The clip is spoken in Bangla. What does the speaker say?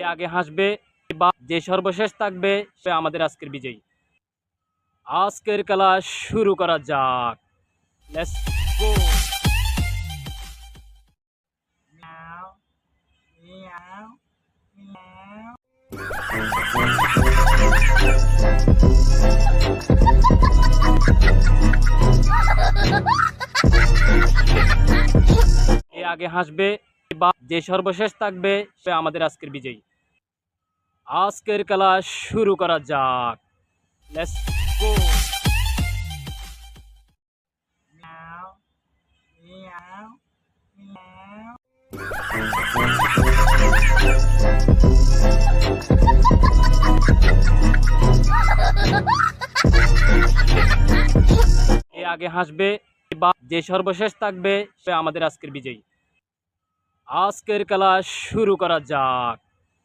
এ আগে হাসবে বা যে সর্বশেষ থাকবে সে আমাদের আজকের বিজয়ী। আজকের খেলা শুরু করা যাক। Let's go. এ আগে হাসবে বা যে সর্বশেষ থাকবে সে আমাদের আজকের বিজয়ী। আজকের খেলা শুরু করা যাক। Let's go. এ আগে হাসবে বা যে সর্বশেষ থাকবে সে আমাদের আজকের বিজয়ী। আজকের খেলা শুরু করা যাক।